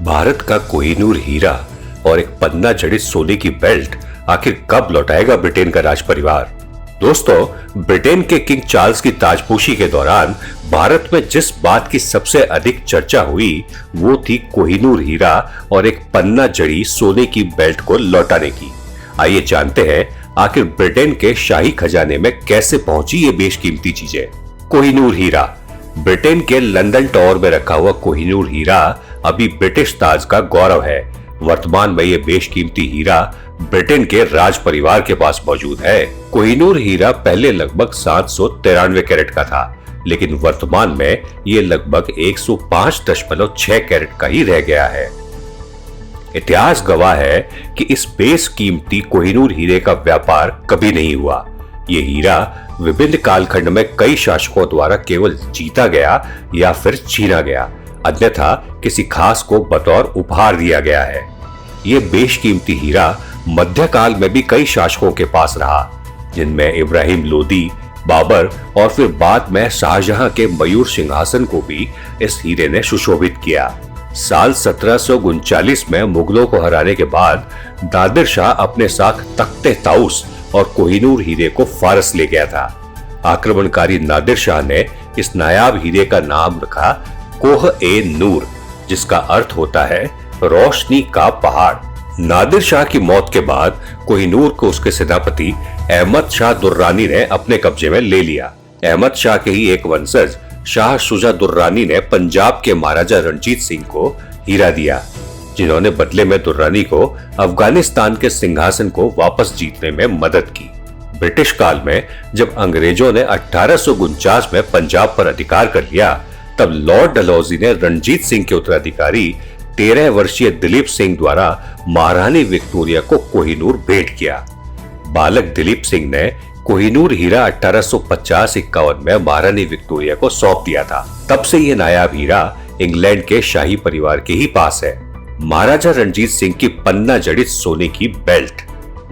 भारत का कोहिनूर हीरा और एक पन्ना जड़ित सोने की बेल्ट आखिर कब लौटाएगा ब्रिटेन का राज परिवार? दोस्तों, ब्रिटेन के किंग चार्ल्स की ताजपोशी के दौरान भारत में जिस बात की सबसे अधिक चर्चा हुई वो थी कोहिनूर हीरा और एक पन्ना जड़ी सोने की बेल्ट को लौटाने की। आइए जानते हैं आखिर ब्रिटेन के शाही खजाने में कैसे पहुंची ये बेशकीमती चीजें। कोहिनूर हीरा। ब्रिटेन के लंदन टावर में रखा हुआ कोहिनूर हीरा अभी ब्रिटिश ताज का गौरव है। वर्तमान में ये बेशकीमती हीरा ब्रिटेन के राज परिवार के पास मौजूद है। कोहिनूर हीरा पहले लगभग 793 कैरेट का था, लेकिन वर्तमान में ये लगभग 105.6 कैरेट का ही रह गया है। इतिहास गवाह है कि इस बेशकीमती कोहिनूर हीरे का व्यापार कभी नहीं हुआ। ये हीरा विभिन्न कालखंड में कई शासकों द्वारा केवल जीता गया या फिर छीना गया, अन्यथा किसी खास को बतौर उपहार दिया गया है। ये बेशकीमती हीरा मध्यकाल में भी कई शासकों के पास रहा, जिनमें इब्राहिम लोदी, बाबर और फिर बाद में शाहजहां के मयूर सिंहासन को भी इस हीरे ने सुशोभित किया। साल 1739 में मुगलों को हराने के बाद नादिर शाह अपने साथ तख्ते ताउस और कोहिनूर हीरे को फारस ले गया था। आक्रमणकारी नादिर शाह ने इस नायाब हीरे का नाम रखा कोह-ए-नूर, जिसका अर्थ होता है रोशनी का पहाड़। नादिर शाह की मौत के बाद कोहिनूर को उसके सेनापति अहमद शाह दुर्रानी ने अपने कब्जे में ले लिया। अहमद शाह के ही एक वंशज शाह शुजा दुर्रानी ने पंजाब के महाराजा रणजीत सिंह को हीरा दिया, जिन्होंने बदले में दुर्रानी को अफगानिस्तान के सिंहासन को वापस जीतने में मदद की। ब्रिटिश काल में जब अंग्रेजों ने 1849 में पंजाब पर अधिकार कर लिया, तब लॉर्ड डलहौजी ने रणजीत सिंह के उत्तराधिकारी 13 वर्षीय दिलीप सिंह द्वारा महारानी विक्टोरिया को कोहिनूर भेंट किया। बालक दिलीप सिंह ने कोहिनूर हीरा 1850-51 में महारानी विक्टोरिया को सौंप दिया था। तब से यह नायाब हीरा इंग्लैंड के शाही परिवार के ही पास है। महाराजा रणजीत सिंह की पन्ना जड़ित सोने की बेल्ट।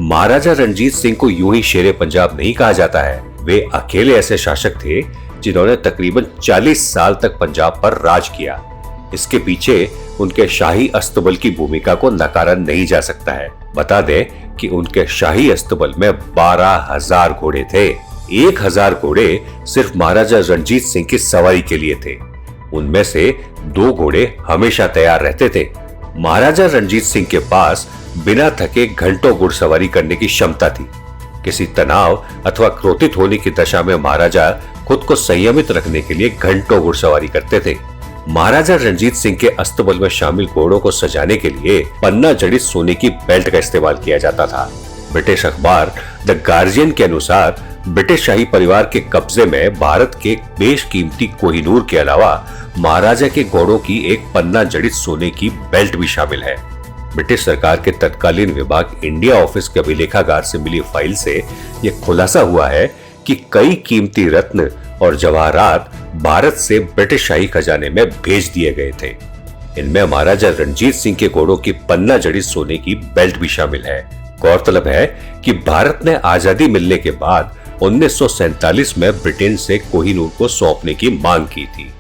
महाराजा रणजीत सिंह को यूं ही शेरे पंजाब नहीं कहा जाता है। वे अकेले ऐसे शासक थे जिन्होंने तकरीबन 40 साल तक पंजाब पर राज किया। इसके पीछे उनके शाही अस्तबल की भूमिका को नकारा नहीं जा सकता है। बता दें कि उनके शाही अस्तबल में 12,000 घोड़े थे। 1,000 घोड़े सिर्फ महाराजा रणजीत सिंह की सवारी के लिए थे। उनमें से 2 घोड़े हमेशा तैयार रहते थे। महाराजा रणजीत सिंह के पास बिना थके घंटों घुड़सवारी करने की क्षमता थी। किसी तनाव अथवा क्रोधित होने की दशा में महाराजा खुद को संयमित रखने के लिए घंटों घुड़सवारी करते थे। महाराजा रणजीत सिंह के अस्तबल में शामिल घोड़ों को सजाने के लिए पन्ना जड़ित सोने की बेल्ट का इस्तेमाल किया जाता था। ब्रिटिश अखबार द गार्जियन के अनुसार ब्रिटिश शाही परिवार के कब्जे में भारत के बेशकीमती कोहिनूर के अलावा महाराजा के घोड़ों की एक पन्ना जड़ित सोने की बेल्ट भी शामिल है। ब्रिटिश सरकार के तत्कालीन विभाग इंडिया ऑफिस के अभिलेखागार से मिली फाइल से यह खुलासा हुआ है कि कई कीमती रत्न और जवाहरात भारत से ब्रिटिश शाही खजाने में भेज दिए गए थे। इनमें महाराजा रणजीत सिंह के घोड़ों की पन्ना जड़ित सोने की बेल्ट भी शामिल है। गौरतलब है कि भारत ने आजादी मिलने के बाद 1947 में ब्रिटेन से कोहिनूर को सौंपने की मांग की थी।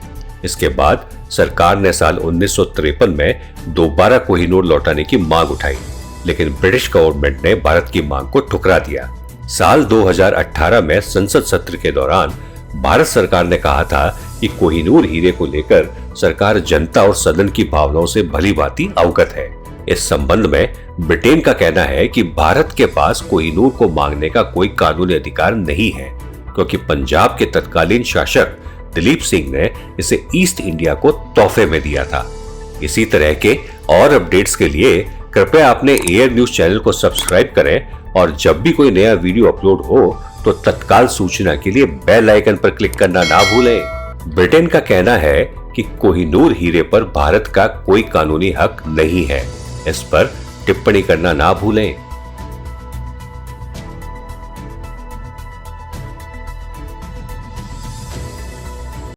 इसके बाद सरकार ने साल 1953 में दोबारा कोहिनूर लौटाने की मांग उठाई, लेकिन ब्रिटिश गवर्नमेंट ने भारत की मांग को ठुकरा दिया। साल 2018 में संसद सत्र के दौरान भारत सरकार ने कहा था कि कोहिनूर हीरे को लेकर सरकार जनता और सदन की भावनाओं से भलीभांति अवगत है। इस संबंध में ब्रिटेन का कहना है कि भारत के पास कोहिनूर को मांगने का कोई कानूनी अधिकार नहीं है, क्योंकि पंजाब के तत्कालीन शासक दिलीप सिंह ने इसे ईस्ट इंडिया को तोहफे में दिया था। इसी तरह के और अपडेट्स के लिए कृपया अपने एयर न्यूज चैनल को सब्सक्राइब करें और जब भी कोई नया वीडियो अपलोड हो तो तत्काल सूचना के लिए बेल आइकन पर क्लिक करना ना भूलें। ब्रिटेन का कहना है कि कोहिनूर हीरे पर भारत का कोई कानूनी हक नहीं है। इस पर टिप्पणी करना ना भूलें।